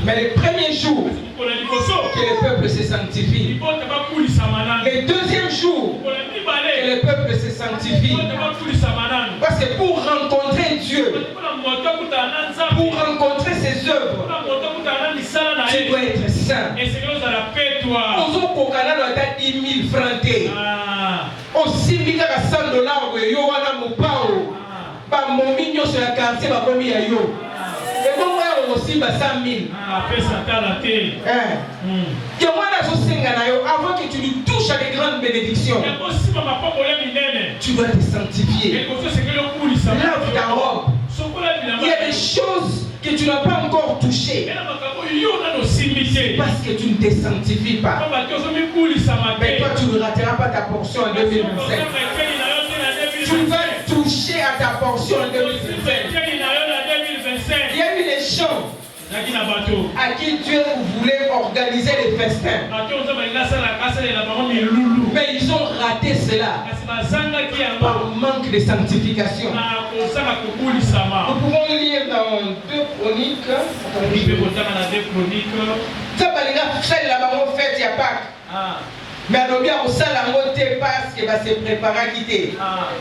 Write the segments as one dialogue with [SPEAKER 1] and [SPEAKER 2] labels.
[SPEAKER 1] Mais le premier jour que le peuple se sanctifie, le deuxième jour que le peuple se sanctifie, parce que pour rencontrer Dieu, pour rencontrer ses œuvres, tu dois être saint. Aux autres canaux, tu as 10 000 francs. Aussi, il y a $100, il y a mon mignon sur la quartier, ma famille a yo. Et moi aussi, 100 000. Avant que tu lui touches à des grandes bénédictions, tu dois te sanctifier. Lave ta robe. Il y a des choses que tu n'as pas encore touchées parce que tu ne te sanctifies pas. Mais toi, tu ne rateras pas ta portion en 2025. Tu vas toucher à ta portion en 2025. Il y a eu des gens à qui Dieu voulait organiser les festins, mais ils ont raté cela par manque de sanctification. Nous pouvons lire dans 2 Chroniques. Ça va les fête, il y a Pâques. Mais on bien au salle à monter parce qu'il va se préparer à quitter.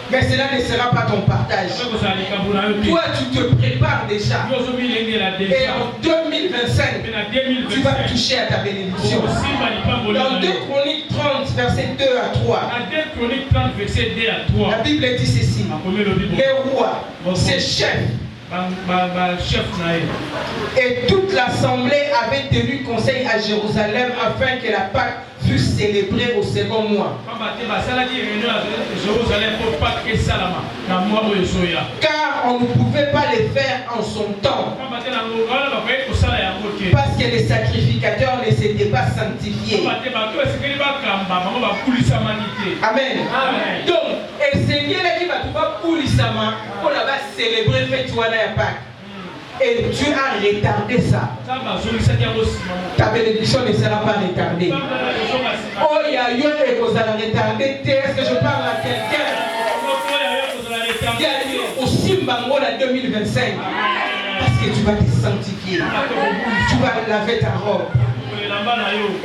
[SPEAKER 1] Mais cela ne sera pas ton partage. Toi, tu te prépares déjà. Et en 2025, tu vas toucher à ta bénédiction. Dans 2 Chroniques 30, verset 2 à 3. La Bible dit ceci. Les rois, ses chefs, et toute l'assemblée avait tenu conseil à Jérusalem afin que la Pâque fût célébrée au second mois. Car on ne pouvait pas les faire en son temps, parce que les sacrificateurs ne s'étaient pas sanctifiés. Amen. Donc, et Seigneur qui va tout pour célébrer fête à Pâques. Et Dieu a retardé ça. Ta bénédiction ne sera pas retardée. Oh, il y a eu et vous allez retarder. Est-ce que je parle à quelqu'un? Il y a eu aussi Mbango en 2025. Parce que tu vas te sanctifier. Tu vas laver ta robe.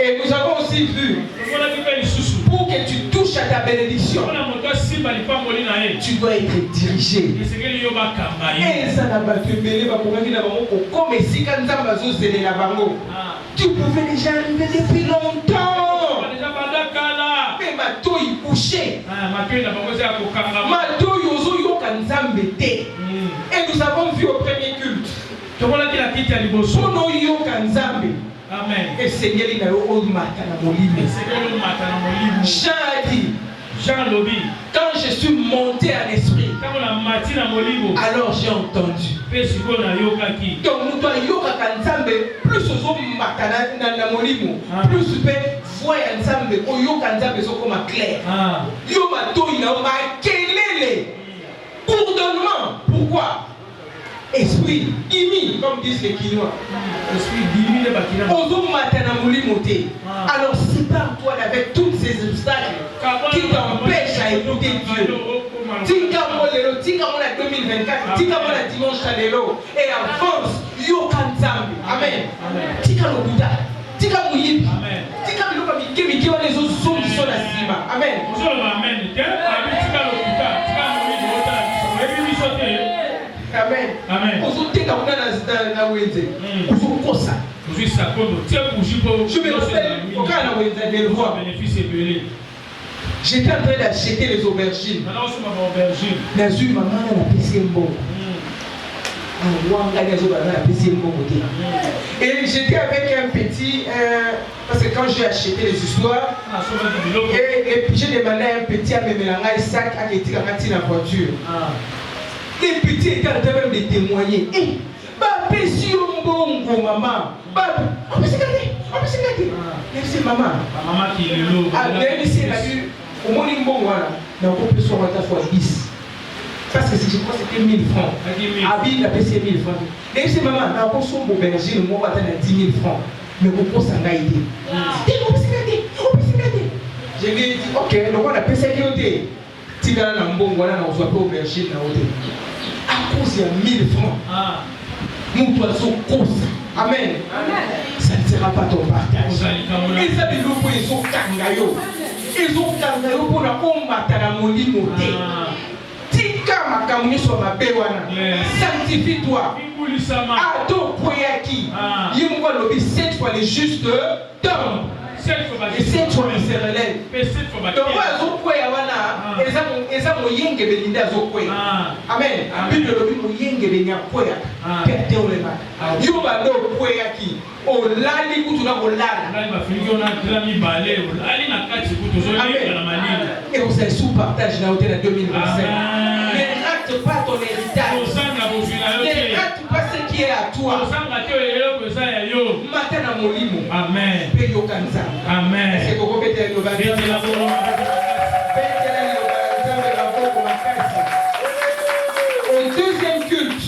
[SPEAKER 1] Et nous avons aussi vu, pour que tu touches à ta bénédiction, tu dois être dirigé. Tu pouvais déjà arriver depuis longtemps. Mais Mato il bouchait. Mato yozo yokanzambe te. Et nous avons vu au premier culte. Sono yokanzambe. Amen. Et Seigneur, il a Jean a dit, Jean Lobi, quand je suis monté à l'esprit, alors j'ai entendu. Donc nous devons yoka kanzambe plus aux matana na molimo, plus tu voir ensemble au yoka kanzambe so comme clair. Yo mato il a kelele. Bourdonnement. Pourquoi? Esprit dimi, comme disent les Quinois. Esprit dimi de Bakina. Alors sépare-toi avec tous ces obstacles qui t'empêchent à écouter Dieu. Tika molelo, tika mola 2024, tika mola dimanche chalelo et avance yo kanzambi. Amen. Tika lo Bouddha, tika muyibi. Amen. Tika biloka mikemi ki wale zo zongi so la sima. Amen. Amen. Tika lo Bouddha, tika muyibi wota la ebi bisote. Amen. Amen. J'étais en train d'acheter les aubergines. Et j'étais avec un petit, parce que quand j'ai acheté les histoires, et puis j'ai demandé à un petit à me mélanger un sac à qui était la voiture. Les petits étaient en train même de témoigner. Eh, bah, pécio mbongo, maman. Bah, on peut se garder, on peut se garder. Merci, maman. Maman qui est là. Ah, bien ici, elle a vu, au moins, mbongo, voilà. Mais on peut se voir à fois 10. Parce que je crois que c'était 1000 francs. Abi, il a payé 1000 francs. Et c'est maman, on peut se voir aubergine, on va attendre 10 000 francs. Mais on peut s'en aider. On peut se garder, on peut se garder. Je lui ai dit, ok, donc on a payé 50 000. Tika na mbongo, voilà, on soit pas aubergine, à cause de 1000 francs. Nous doit se cause. Amen. Ça ne sera pas ton partage. Et ça, ils ont kangayo. Ils ont kangayo pour la combattre à la molimoté. Tika makamuni sur ma béwana. Sanctifie-toi. Ado poyaki. Yumwa lobi 7 fois les justes tombent. Et 7 fois ils se relèvent. Donc ils ont poya wana. Ils ont moyenge belinda zopoya. Amen. Bible lobi moyenge benya poya. Perte olema. Yumba do poyaki. Olali kutuna olala. Et vous êtes sous-partage la hauteur de 2025. Ne rate pas ton héritage. Ne rate pas ce qui est à toi. Matin à mon limo.
[SPEAKER 2] Amen.
[SPEAKER 1] Payo kanza.
[SPEAKER 2] Amen.
[SPEAKER 1] C'est pourquoi tu es au deuxième culte.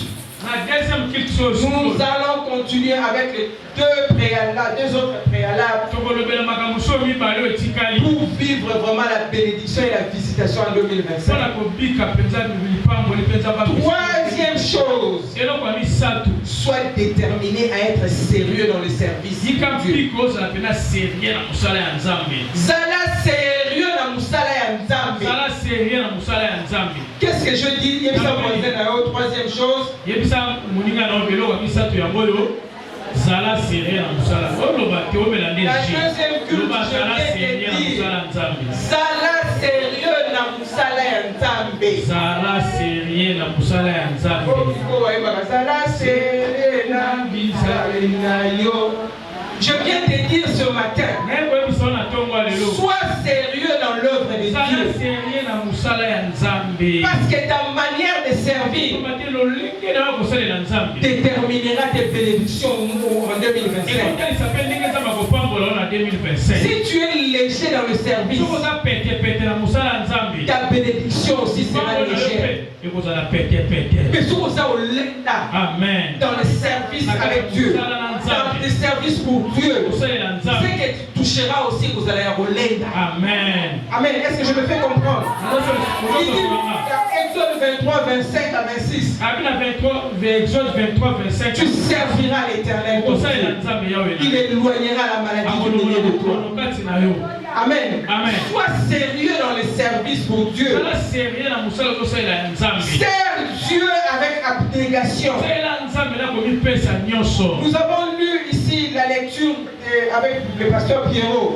[SPEAKER 1] Nous allons continuer avec les deux autres préalables pour vivre vraiment la bénédiction et la visitation en 2025. Troisième chose, sois déterminé à être sérieux dans le service. Zala sérieux dans Musala ya Nzambe. Qu'est-ce que je dis? Troisième chose.
[SPEAKER 2] Zala sérieux na musala.
[SPEAKER 1] La deuxième culte, je viens de dire. Zala sérieux na musala ya Nzambe.
[SPEAKER 2] Zala sérieux na musala ya Nzambe.
[SPEAKER 1] Zala sérieux na musala yo. Je viens de dire ce matin, sois sérieux dans l'œuvre de Dieu. Parce que ta manière de servir déterminera tes bénédictions en 2025. Si tu es léger dans le service, ta bénédiction aussi sera légère. Mais si vous êtes dans le service avec Dieu, dans le service pour Dieu, c'est que tu toucheras aussi vous allez relève.
[SPEAKER 2] Amen.
[SPEAKER 1] Amen. Est-ce que je me fais comprendre? Il dit Exode 23, 25 à 26.
[SPEAKER 2] Exode 23, 25.
[SPEAKER 1] Tu serviras l'Éternel. Il éloignera la maladie du milieu de toi. Amen.
[SPEAKER 2] Amen.
[SPEAKER 1] Sois sérieux dans le service pour Dieu. Serve Dieu avec abnégation. Nous avons lu ici la lecture avec le pasteur Pierrot.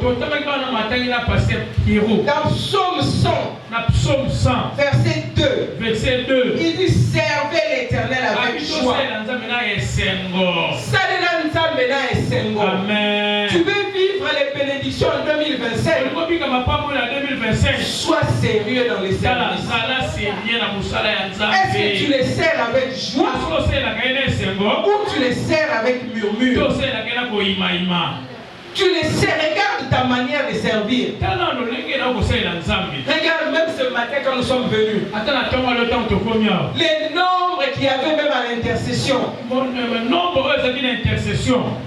[SPEAKER 1] Dans Psaume 100, verset 2, il dit servez l'Éternel avec joie.
[SPEAKER 2] Amen.
[SPEAKER 1] Tu veux vivre les bénédictions en 2025? Sois sérieux dans les services. Est-ce que tu les sers avec joie ou tu les sers avec murmure? Tu les sais, regarde ta manière de servir. Regarde même ce matin quand nous sommes venus. Les nombres qu'il y avait même à l'intercession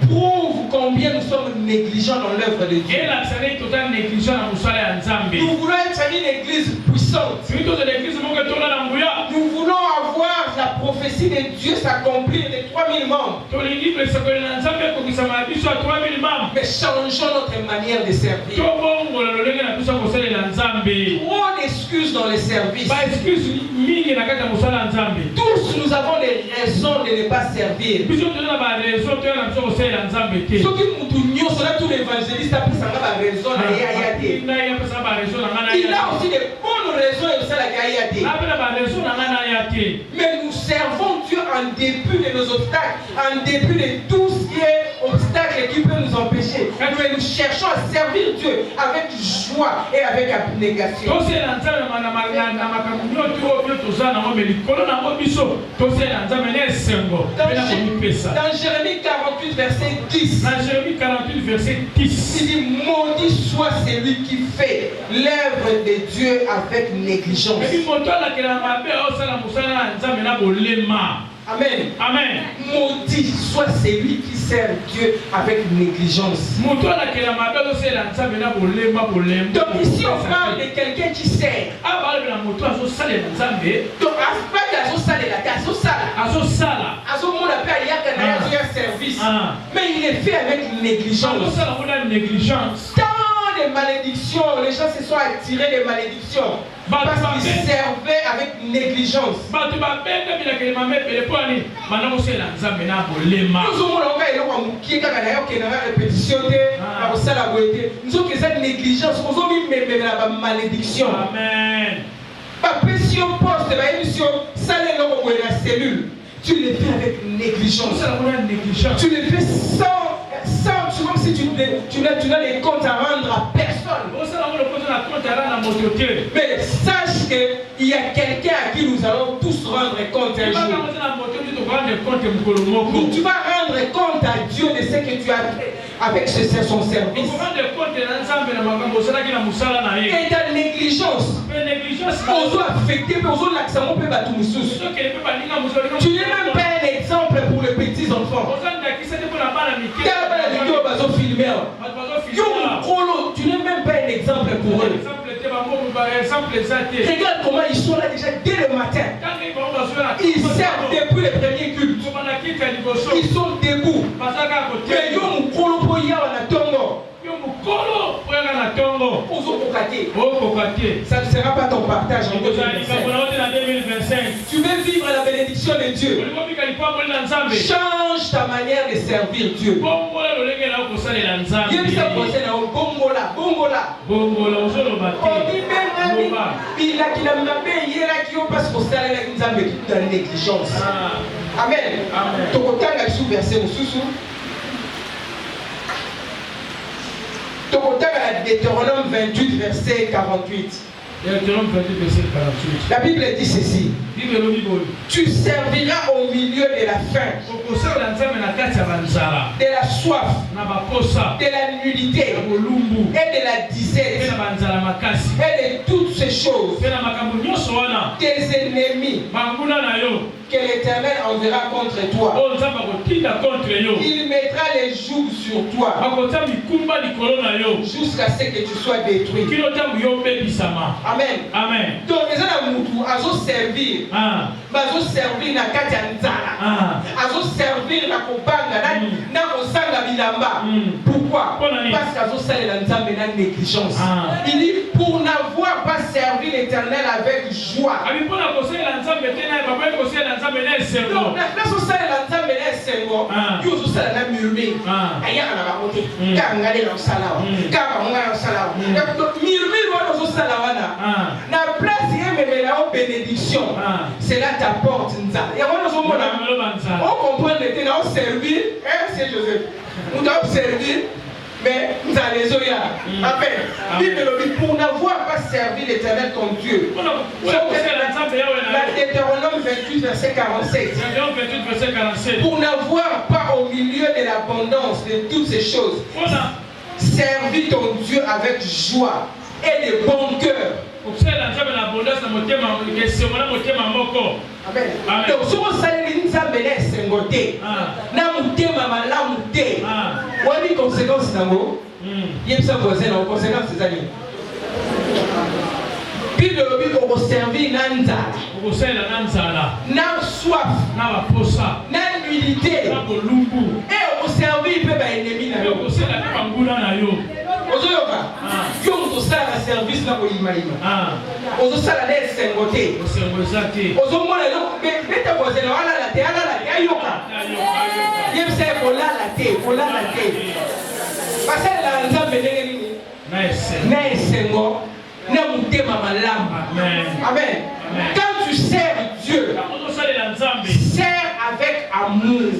[SPEAKER 1] prouvent combien nous sommes négligents dans l'œuvre de Dieu. Nous voulons être une église puissante. Nous voulons avoir la prophétie de Dieu s'accomplir de 3000 membres. Mais changeons notre manière de servir. Trop d'excuses dans les services. Tous nous avons des raisons de ne pas servir. Tous les évangélistes il a aussi des bonnes raisons mais nous servons Dieu en dépit de nos obstacles, en dépit de tout ce qui est obstacle qui peut nous empêcher. Mais nous cherchons à servir Dieu avec joie et avec abnégation. Dans Jérémie 48, verset 10, il dit maudit soit celui qui fait l'œuvre de Dieu avec négligence. Amen.
[SPEAKER 2] Amen.
[SPEAKER 1] Maudit soit celui qui sert Dieu avec négligence.
[SPEAKER 2] Donc
[SPEAKER 1] ici on parle de quelqu'un qui sert. Donc service. Mais il est fait avec négligence. Tant de malédictions, les gens se sont attirés des malédictions. Parce qu'ils servaient avec négligence. Nous avons négligence, nous avons mis la malédiction.
[SPEAKER 2] Amen.
[SPEAKER 1] Tu le fais avec négligence. Tu le fais sans comme si tu n'as les comptes à rendre à personne. Mais sache qu'il y a quelqu'un à qui nous allons tous rendre compte un jour. Donc tu vas rendre compte à Dieu de ce que tu as fait avec son service. Et ta négligence, on doit affecter, mais on doit l'accent, tu n'es même pas un exemple pour les petits enfants. Tu n'es même pas un exemple pour eux. Regarde comment ils sont là déjà dès le matin. Ils servent depuis le premier culte. Ils sont debout. Mais ça ne sera pas ton partage en 2025. Tu veux vivre la bénédiction de Dieu. Change ta manière de servir Dieu. Amen. Deutéronome 28, verset 48. La Bible dit ceci. Tu serviras au milieu de la faim, de la soif, de la nudité et de la disette et de toutes ces choses. Tes ennemis que l'Éternel enverra contre toi. Il mettra les jougs sur toi jusqu'à ce que tu sois détruit. Amen.
[SPEAKER 2] Amen.
[SPEAKER 1] Donc les gens servir. Servir na kati ya nzala. Servir na kobanga na kosanga bilamba. Pourquoi? Parce qu'azosalela nzambe na négligence. Il dit pour n'avoir pas servi l'Éternel avec joie. Donc la salela nzambe na esengo, yo zosala na murmure. Ayaka na bakote. Kanga de na sala. Kanga monga na sala. Donc murmure wana zosala wana. Na place yememela o bénédiction. C'est là ta porte nzala. Ya wana zomona. On comprend le temps on servir, c'est Joseph. On doit servir. Mais nous allons les oya. Amen. Pour n'avoir pas servi l'Éternel ton Dieu. La Deutéronome 28, verset 47. Pour n'avoir pas au milieu de l'abondance de toutes ces choses, servi ton Dieu avec joie et de bon cœur. Amen. Donc, si vous savez que nous avons des sengotés, nous avons des conséquences. Il y a des conséquences. Puis le lobby pour servir Nanzala. Na soif. Na nudité. Et au servir peut être ennemi. Service na koyimayima. Ozosala des sengoté. Ozomona lo beta bozela ala la te ayoka. Yemse kolala te. Pasela nzambe ndenge nini? Na esengo na mutema malamu. Amen. Quand tu sers Dieu, sers avec amour.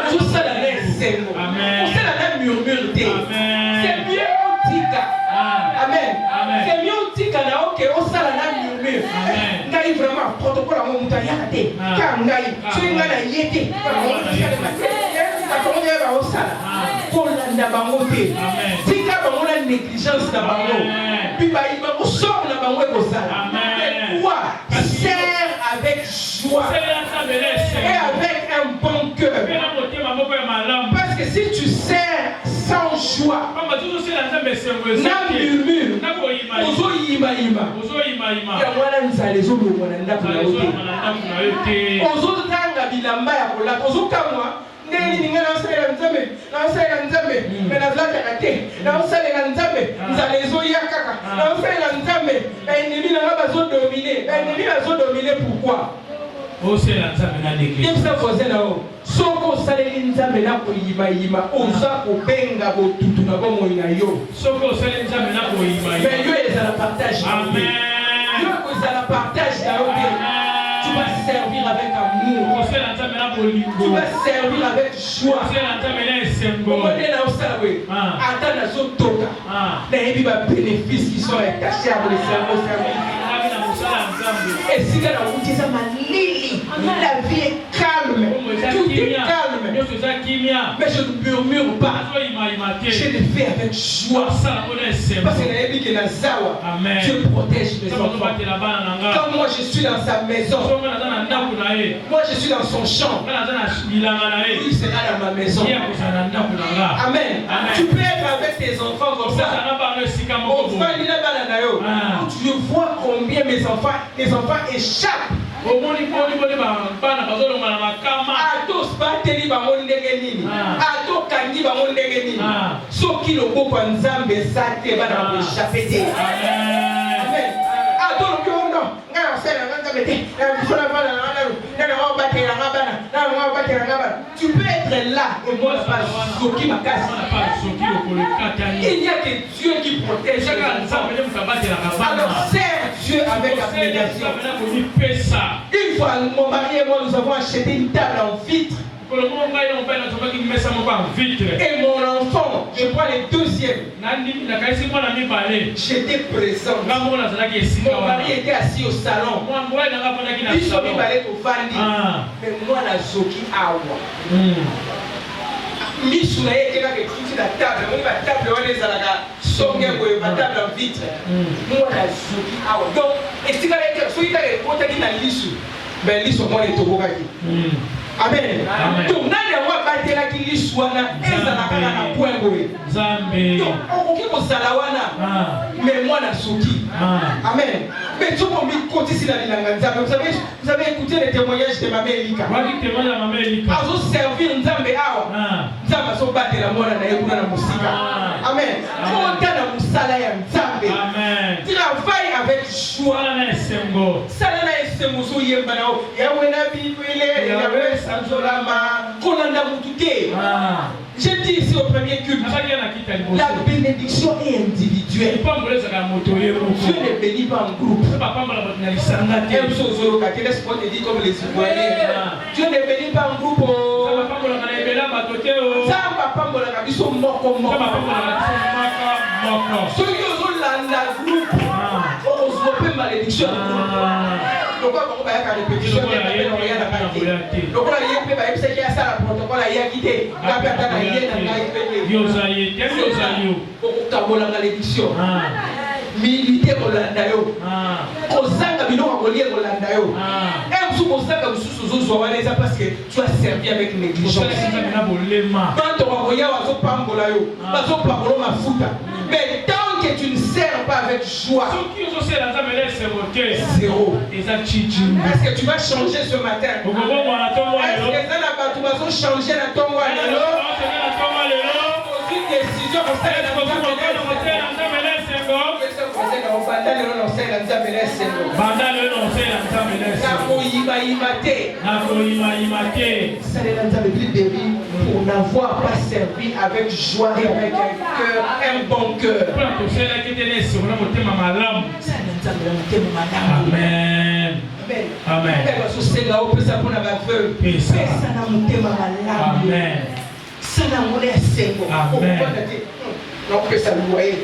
[SPEAKER 1] Ozosala na esengo. Ozosala na murmure te. C'est mieux otika. Amen. C'est mieux tika na oke osala na murmure. Ngai vraiment protocole à mon mutayate. Car ngai tu ngana yete. Pour la bangote. Tika bango la négligence na bango. Puis ba iba ko sort na bango ko sala. Pourquoi? Sers avec joie et avec un bon cœur. Parce que si tu sers sans joie, n'a murmure, ozo yima ya mwana nzale zobo mwana ndako na yote. Ozo tanga bilamba ya kolaka, ozo kamwa ndeni ninga na osala nzambe me na zlata kate na osala nzambe nzale zo yakaka na osala nzambe ennemi na nga bazo dominer pourquoi osala nzambe na l'église yebisa voisin na o soko osaleli nzambe na koyima oza kobenga botutu na bomoi na yo soko osaleli nzambe na koyima mais yo ezala partage amen yo kozala partage na yo te. Tu vas servir avec amour. Tu vas servir avec joie. Il y a des bénéfices qui sont cachés à le cerveau. Et si la vie est calme, tout est calme. Mais je ne murmure pas. Je le fais avec joie. Parce que Dieu protège mes enfants. Quand moi je suis dans sa maison, moi je suis dans son champ, il sera dans ma maison. Amen. Tu peux être avec tes enfants comme ça. Tu vois combien mes enfants échappent. Atos bateli bango ndenge nini ato kangi bango ndenge nini soki loboko ya nzambe sate bana koéchappe te. Amen. Ato lokondo ngana osala nzambe te na bana na batela ngabana. Tu peux être là et moi pas soki makasi. Il n'y a que Dieu qui protège. Alors sers Dieu avec abnégation. Une fois, mon mari et moi, nous avons acheté une table en vitre. Et mon enfant, je prends le deuxième. J'étais présent. Mon mari était assis au salon. Il s'est mis au Fandi. Mais moi, la Zoki Awa. Misou na yeke kaka etuti na table, on va table wana ezalaka songe boye ba table en vitre. Moi na zoki awa. Donc esika yeke soki kaka ekotaki na lisu, ben lisu mwana etobokaki. Amen. Donc nani awa batelaki lisu wana ezalaka na point boye. Nzambe. Donc okoki kozala wana, mais moi na zoki. Amen. Mais tout le monde compte ici la Nzambe. Vous avez écouté les témoignages de Maman Elika. Azo servir Nzambe awa. Nzambe so battre la mona na yekuna na musika. Amen. Konta na musala ya Nzambe. Amen. Travaille avec joie. Sala na esembo so yemba na yawe na bibele yawe sanzolama konanda mutute. J'ai dit ici au premier culte, la bénédiction est individuelle. Dieu ne bénit pas en groupe. Laisse-moi te dire comme les Ivoiriens. Dieu ne bénit pas en groupe. Ceux qui ont la groupe, on se fait malédiction. Pourquoi on va y avoir des répétitions? Donc là, il y a des gens qui ont ça, le protocole a quitté. Militaire Rolanda yo. Kozanga biloko kolia Rolanda yo. Et vous kozanga mususu zozowaneza parce que tu as servi avec négligence. Quand on va voir wazo pambola yo, wazo pambola mafuta. Mais tant que tu ne sers pas avec joie, zéro. Est-ce que tu vas changer ce matin? Est-ce que ça n'a pas tout va changer la tombe? Aucune décision pour ça. Pour n'avoir pas servi avec joie et avec un cœur, un bon cœur. Amen. Amen. Donc ça nous voyait,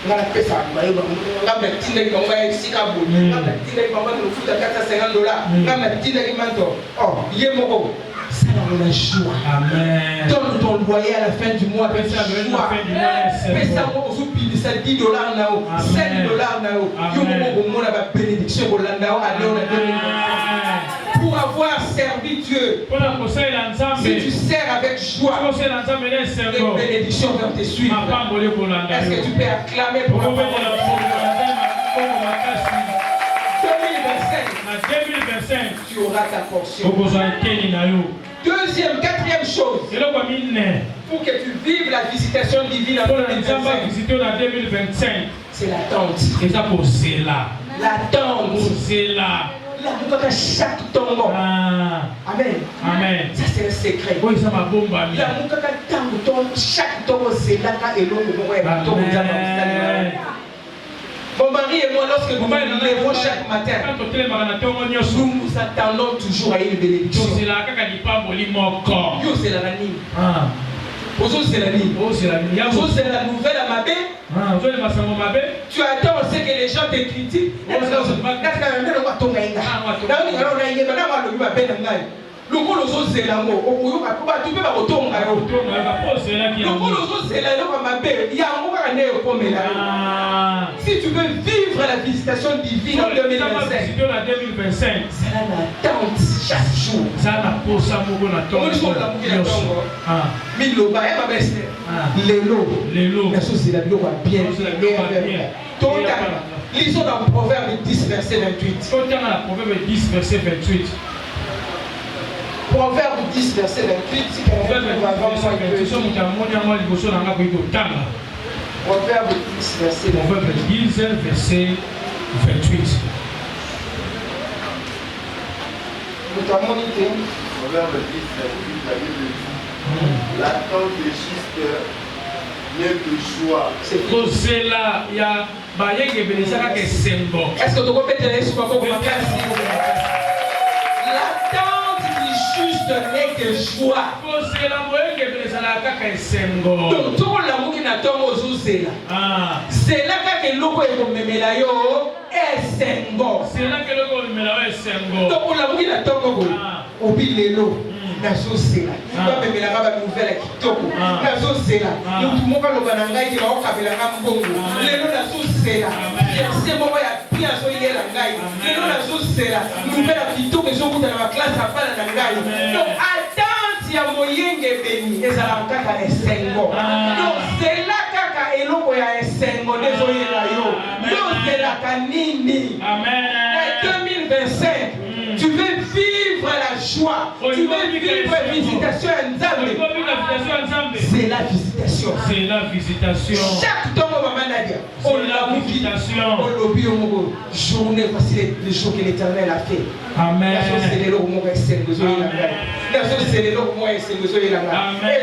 [SPEAKER 1] on a fait ça, on a dit que on va ici à bout, on a dit que on va nous foutre à $450, on a dit que maintenant, oh, il est mort. Ça nous a joie. Amen. Donne ton loyer à la fin du mois, fais ça joie. Fais ça pour vous payer ça $10 now, $7 now. Yo mo mo na ba bénédiction pour l'anda, allez on a donné. pour avoir servi Dieu, si tu sers avec joie, les bénédictions vont te suivre. Est-ce que tu peux acclamer pour la parole? 2025, tu auras ta portion. Deuxième, quatrième chose, pour que tu vives la visitation divine en 2025, c'est l'attente. L'attente. Chaque tombeau. Amen.
[SPEAKER 2] Amen.
[SPEAKER 1] Ça c'est un secret. Chaque tombeau c'est là et l'autre. Mon mari et moi, lorsque nous nous levons chaque matin, nous nous attendons toujours à une bénédiction. Yo c'est la nani. Ozo c'est la nani. Ozo c'est la nouvelle à ma baie. Tu attends aussi que les gens te critiquent. Le coup l'ozo c'est la mot. Tu peux pas retourner. Le coup l'ozo c'est la mot à ma baie. Il y a un mot à néo comme là. Si tu veux vivre la visitation divine en 2025, c'est l'attente chaque jour.
[SPEAKER 2] Ça n'a pas ça mon
[SPEAKER 1] Lélo. La chose c'est la loi bien. Lisons dans Proverbe 10 verset 28.
[SPEAKER 2] Proverbe 10 verset 28.
[SPEAKER 1] Proverbe 10 verset 28. Proverbe 10 verset 28.
[SPEAKER 2] Proverbe 10 verset 28.
[SPEAKER 3] Proverbe 10 verset 28, la Bible dit l'attente est juste mieux que joie.
[SPEAKER 2] C'est là, il y a
[SPEAKER 1] est-ce que tu peux te l'attente du juste n'est que joie. Donc tout l'amour qui n'attend aux autres, c'est là que l'eau est là yo est sengo.
[SPEAKER 2] C'est là que l'eau est sengo.
[SPEAKER 1] Donc l'amour qui n'attend au bilelo. Nazo c'est là. Pas même la nouvelle qui toque. Nazo c'est là. Nous tout le monde va dans qui va au kabela mbongo. Lelo nazo c'est là. C'est moi ya bien so yela ngai. Lelo nazo c'est là. Nouvelle qui toque zo kuta na classe à pas na ngai. Donc attente ya moyenge beni ezala kaka esengo. Donc c'est là kaka eloko ya esengo dezo yela yo. Yo c'est là kanini. Amen. 2025 tu veux vivre la joie, tu veux vivre la visitation en c'est la visitation.
[SPEAKER 2] C'est la visitation.
[SPEAKER 1] Chaque temps, maman Nadia, on l'a visitation. On l'a vu au journée, voici les jours que l'Éternel a fait.
[SPEAKER 2] Amen.
[SPEAKER 1] La chose c'est les lots où moi c'est le besoin. La chose c'est les lots où moi c'est le besoin. Et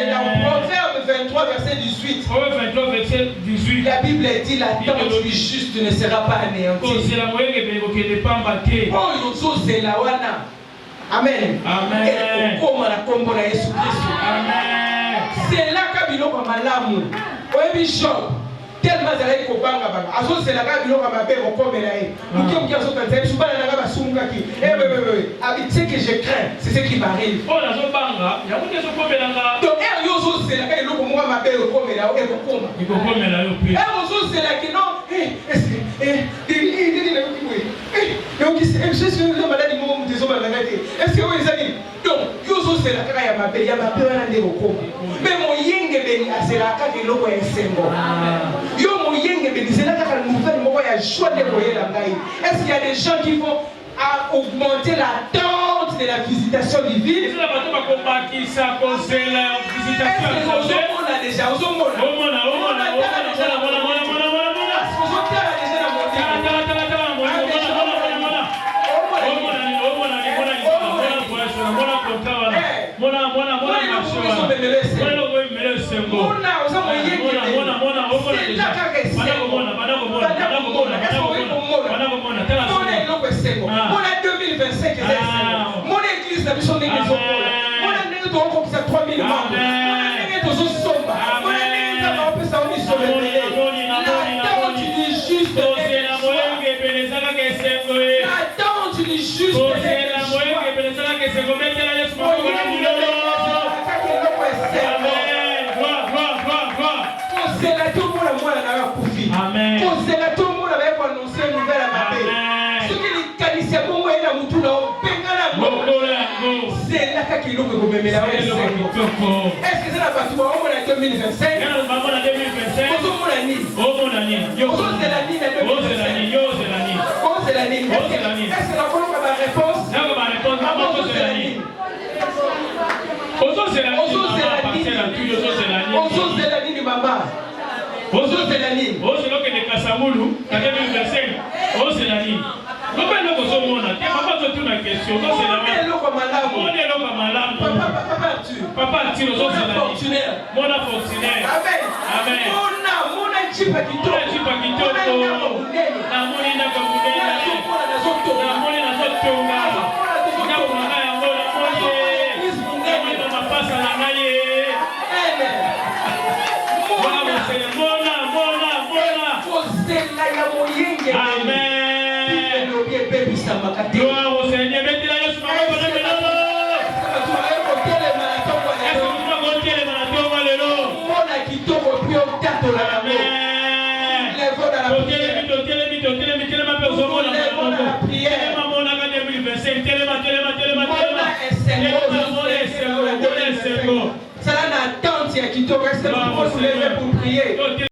[SPEAKER 1] dans Proverbe 23 verset 18.
[SPEAKER 2] Proverbe 23 verset 18.
[SPEAKER 1] La Bible dit l'attente du juste ne sera pas anéantie.
[SPEAKER 2] C'est la moyenne qui ne pas embarquer.
[SPEAKER 1] Oh, l'autre c'est la wana. Amen.
[SPEAKER 2] Amen.
[SPEAKER 1] Et comme la combo na Jésus Christ.
[SPEAKER 2] Amen.
[SPEAKER 1] C'est là que bilo kwa malamu. Oye bishop. Tellement zalai ko banga banga. Aso c'est là que bilo kwa mabe ko komela e. Muki muki aso kanza biso bana na ba sunga ki. Avec ce que je crains, c'est ce qui m'arrive.
[SPEAKER 2] Oh la zo banga, ya muki aso komela nga.
[SPEAKER 1] Donc yo zo c'est là que bilo ko mo mabe ko komela o ko koma.
[SPEAKER 2] Iko komela yo puis.
[SPEAKER 1] Zo c'est là que non. Est-ce que vous avez donc, Yoso c'est la cara ya mabe wana nde okoma. Mais mon yenge beni asela ka ke loko ya sengo. Yo mon yenge beni c'est la ka nouvelle moko ya joie de koyela ngai. Est-ce qu'il y a des gens qui vont augmenter l'attente de la visitation divine?
[SPEAKER 2] Est-ce que la bateau va combattre ça cause la visitation?
[SPEAKER 1] Est-ce que on a déjà mon église n'a besoin de maison. Mon église doit comme ça 3000 membres. Mon église doit somba. Mon église doit faire ça au niveau de l'attente du juste. L'attente du juste. Amen. Tout le monde avait annoncé une nouvelle à ma paix. Ce qui est qualifié pour moi, il a moutou là, on pengala. komemela
[SPEAKER 2] C'est le kitoko.
[SPEAKER 1] est-ce que c'est la bato baomona 2025
[SPEAKER 2] Quand maman a 2025,
[SPEAKER 1] ozomona nini
[SPEAKER 2] oh mon ami, yo,
[SPEAKER 1] ozozela nini na
[SPEAKER 2] oh c'est la
[SPEAKER 1] 2025
[SPEAKER 2] nuit, yo c'est la nuit.
[SPEAKER 1] ozela nini
[SPEAKER 2] Oh, c'est la nini.
[SPEAKER 1] est-ce que nakoloka baréponse
[SPEAKER 2] Là on va répondre, maman c'est la nuit. Ozo c'est la nuit, maman parcelle à tout, ozo c'est la nuit.
[SPEAKER 1] ozozela nini mama ozozela nini
[SPEAKER 2] Oh c'est là que les Kasamulu, en 2025, oh c'est la nuit. Non mais là ozo mona, t'es maman te tourne la question, oh c'est la nuit.
[SPEAKER 1] eloko malamu
[SPEAKER 2] On est là comme malade.
[SPEAKER 1] papa tu
[SPEAKER 2] Papa tire ozo c'est la nuit.
[SPEAKER 1] fortunaire
[SPEAKER 2] Mon fonctionnaire.
[SPEAKER 1] amen
[SPEAKER 2] Amen.
[SPEAKER 1] mona nchipa kitoko
[SPEAKER 2] Mona chipa kitoko. Na moni na kabudela. Na moni na zotonga. Na mona ya mona moni. Na moni na mapasa na ngaye. Mona mosele mona. Amen. Gloire au Seigneur. Mettez-la Yesu maboko na lelo. Est-ce que vous pouvez monter les maratons lelo? Amen.
[SPEAKER 1] Ça là, la tente, il y a qui te reste pour prier.